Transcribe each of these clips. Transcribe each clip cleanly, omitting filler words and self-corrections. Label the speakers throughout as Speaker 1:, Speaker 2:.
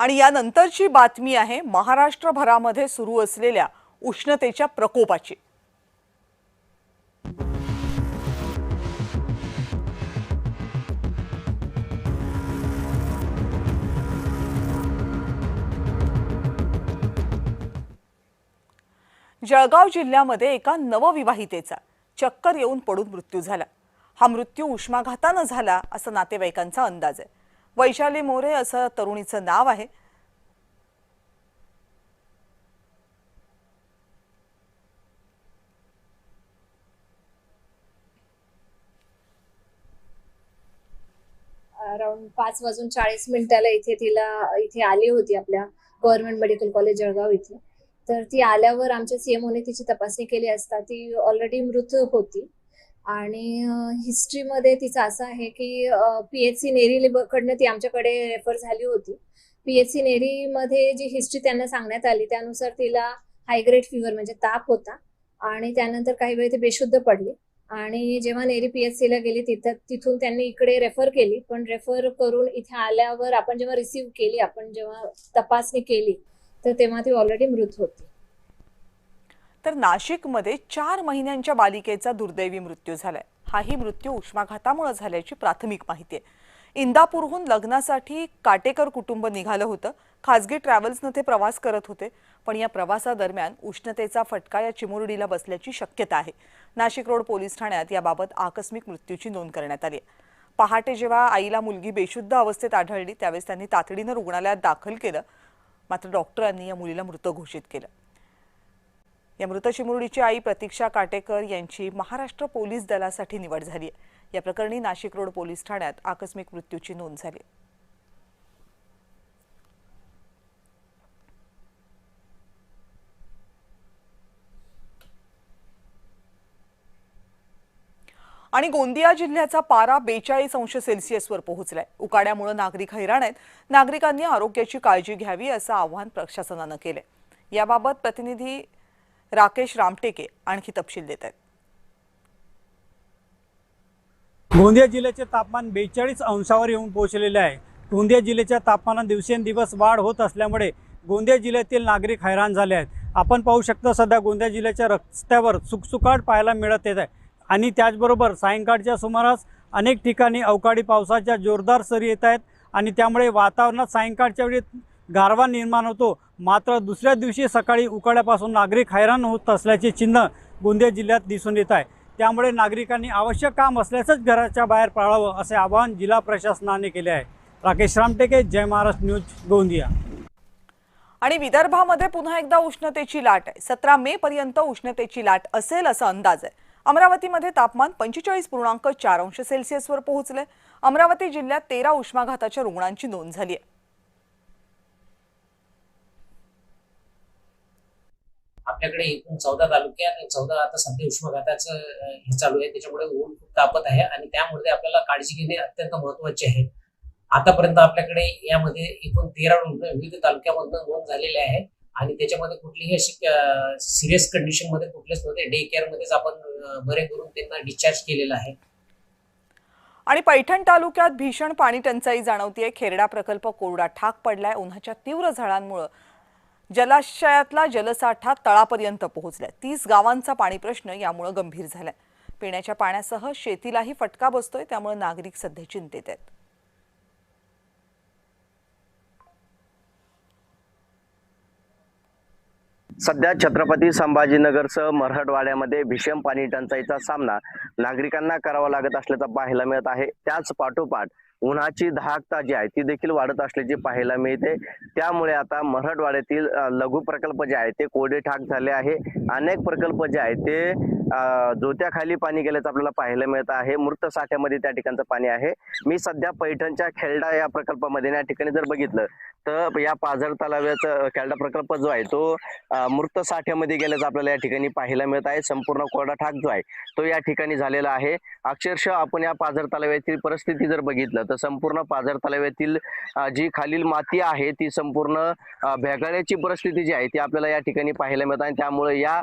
Speaker 1: आणि यानंतरची बातमी आहे महाराष्ट्रभरामध्ये सुरू असलेल्या उष्णतेच्या प्रकोपाची। जळगाव जिल्ह्यामध्ये एका नवविवाहितेचा चक्कर येऊन पडून मृत्यू झाला। हा मृत्यू उष्माघाताने झाला असं नातेवाईकांचा अंदाज आहे। वैशाली मोरे असं तरुणीचं नाव आहे।
Speaker 2: अराउंड 5:40 इथे आली होती आपल्या गव्हर्नमेंट मेडिकल कॉलेज जळगाव इथे। तर ती आल्यावर आमच्या सीएमओने तिची तपासणी केली असता ती ऑलरेडी मृत होती। आणि हिस्ट्रीमध्ये तिचं असं आहे की पीएचसी नेरी कडनं ती आमच्याकडे रेफर झाली होती। पीएचसी नेरी मध्ये जी हिस्ट्री त्यांना सांगण्यात आली त्यानुसार तिला हायग्रेड फीवर म्हणजे ताप होता आणि त्यानंतर काही वेळ ती बेशुद्ध पडली आणि जेव्हा नेरी पीएचसीला गेली तिथून त्यांनी इकडे रेफर केली, पण रेफर करून इथे आल्यावर आपण जेव्हा रिसीव्ह केली, आपण जेव्हा तपासणी केली तर तेव्हा ती ऑलरेडी मृत होती।
Speaker 1: तर नाशिकमध्ये 4 महिन्यांच्या बालिकेचा दुर्दैवी मृत्यू झालाय। हाही मृत्यू उष्माघातामुळे झाल्याची प्राथमिक माहिती आहे। इंदापूरहून लग्नासाठी काटेकर कुटुंब निघालं होतं। खासगी ट्रॅव्हल्सने ते प्रवास करत होते, पण या प्रवासादरम्यान उष्णतेचा फटका या चिमुरडीला बसल्याची शक्यता आहे। नाशिक रोड पोलीस ठाण्यात याबाबत आकस्मिक मृत्यूची नोंद करण्यात आली आहे। पहाटे जेव्हा आईला मुलगी बेशुद्ध अवस्थेत आढळली त्यावेळेस त्यांनी तातडीने रुग्णालयात दाखल केलं, मात्र डॉक्टरांनी या मुलीला मृत घोषित केलं। या मृत चिमुरडीची आई प्रतीक्षा काटेकर यांची महाराष्ट्र पोलीस दलासाठी निवड झाली आहे। या प्रकरणी नाशिक रोड पोलीस ठाण्यात आकस्मिक मृत्यूची नोंद झाली। आणि गोंदिया जिल्ह्याचा पारा 42 अंश सेल्सिअसवर पोहोचलाय। उकाड्यामुळे नागरिक हैराण आहेत। नागरिकांनी आरोग्याची काळजी घ्यावी असं आवाहन प्रशासनाने केलंय। याबाबत प्रतिनिधी राकेश रामटेके आणखी तपशील देत आहेत।
Speaker 3: गोंदिया जिल्ह्याचे तापमान 42 अंशावर येऊन पोहोचलेले आहे। गोंदिया जिल्ह्याच्या तापमानात दिवसेंदिवस वाढ होत असल्यामुळे गोंदिया जिल्ह्यातील नागरिक हैराण झाले आहेत। आपण पाहू शकता सध्या गोंदिया जिल्ह्याच्या रस्त्यावर सुकसुकाट पाहायला मिळत आहे आणि त्याचबरोबर सायंकाळच्या सुमारास अनेक ठिकाणी अवकाळी पावसाच्या जोरदार सरी येत आहेत आणि त्यामुळे वातावरणात सायंकाळच्या वेळी गारवा निर्माण होतो। मात्र दुसऱ्या दिवशी सकाळी उकाड्यापासून नागरिक हैराण होत असल्याचे चिन्ह गोंदिया जिल्ह्यात दिसून येत आहे। त्यामुळे नागरिकांनी आवश्यक काम असल्यासच घराच्या बाहेर पडावं असे आवाहन जिल्हा प्रशासनाने केले आहे। राकेश रामटेके, जय महाराष्ट्र न्यूज, गोंदिया।
Speaker 1: आणि विदर्भामध्ये पुन्हा एकदा उष्णतेची लाट आहे। 17 मे पर्यंत उष्णतेची लाट असेल असा अंदाज आहे। अमरावतीमध्ये तापमान 45.4 अंश सेल्सिअसवर पोहोचले। अमरावती जिल्ह्यात 13 उष्माघाताच्या रुग्णांची नोंद झाली आहे।
Speaker 4: आपल्याकडे एकूण 14 तालुके आणि 14 आता सध्या उष्माघाताचं हे चालू आहे, त्याच्यामुळे ऊन खूप तापत आहे आणि त्यामुळे आपल्याला काळजी घेणे अत्यंत महत्त्वाचे आहे। आतापर्यंत आपल्याकडे यामध्ये एकूण 13 रुग्ण विविध तालुक्यामधून नोंद झालेले आहे आणि त्याच्यामध्ये कुठलीही अशी सिरियस कंडिशन मध्ये कुठलेच नव्हते। डे केअर मध्येच आपण बरे करून त्यांना डिस्चार्ज केलेला आहे।
Speaker 1: आणि पैठण तालुक्यात भीषण पाणी टंचाई जाणवतीये। खेरडा प्रकल्प कोरडा ठाक पडलाय। उन्हाच्या तीव्र झळांमुळे जलाशयातला जलसाठा तळापर्यंत पोहोचलाय। 30 गावांचा पाणी प्रश्न यामुळे गंभीर झालाय। पिण्याच्या पाण्यासह शेतीलाही फटका बसतोय, त्यामुळे नागरिक सध्या चिंतेत आहेत।
Speaker 5: सध्या छत्रपती संभाजीनगरसह मराठवाड्यामध्ये भीषण पाणी टंचाईचा सामना नागरिकांना करावा लागत असल्याचं पाहायला मिळत आहे। त्याच पाठोपाठ उन्हाची दाहकता जी आहे ती देखील वाढत असल्याचे पाहायला मिळते। त्यामुळे आता मराठवाड्यातील लघु प्रकल्प जे आहे ते कोरडे ठाक झाले आहे। अनेक प्रकल्प जे आहे ते जोत्याखाली पाणी गेल्याचं आपल्याला पाहायला मिळत आहे। मृत साठ्यामध्ये त्या ठिकाणचं पाणी आहे। मी सध्या पैठणच्या खेरडा या प्रकल्पामध्ये या ठिकाणी जर बघितलं तर या पाझर तलावाचा खेरडा प्रकल्प जो आहे तो मृत साठ्यामध्ये गेल्याचं आपल्याला या ठिकाणी पाहायला मिळत आहे। संपूर्ण कोरडा ठाक जो आहे तो या ठिकाणी झालेला आहे। अक्षरशः आपण या पाझर तलावातील परिस्थिती जर बघितलं तर संपूर्ण पाझर तलावातील जी खालील माती आहे ती संपूर्ण भेगाळ्याची परिस्थिती जी आहे ती आपल्याला या ठिकाणी पाहायला मिळत आहे। त्यामुळे या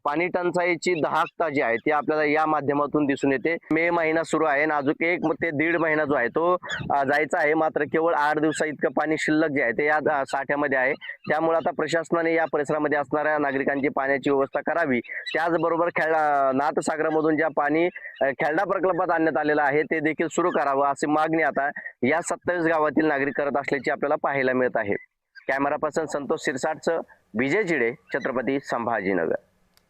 Speaker 5: पाणी टंचाईची दाहकता जी आहे ती आपल्याला या माध्यमातून दिसून येते। मे महिना सुरू आहे आणि अजून 1 ते 1.5 महिना जो आहे तो जायचा आहे, मात्र केवळ 8 दिवसा इतकं पाणी शिल्लक जे आहे ते या साठ्यामध्ये आहे. त्यामुळे आता प्रशासनाने या परिसरामध्ये असणाऱ्या नागरिकांची पाण्याची व्यवस्था करावी. त्याचबरोबर नाथसागरामधून ज्या पाणी खेळडा प्रकल्पात आणण्यात आलेलं आहे ते देखील सुरू करावं अशी मागणी आता या 27 गावातील नागरिक करत असल्याची आपल्याला पाहायला मिळत आहे. कॅमेरा पर्सन संतोष शिरसाटचं विजय चिडे, छत्रपती संभाजीनगर.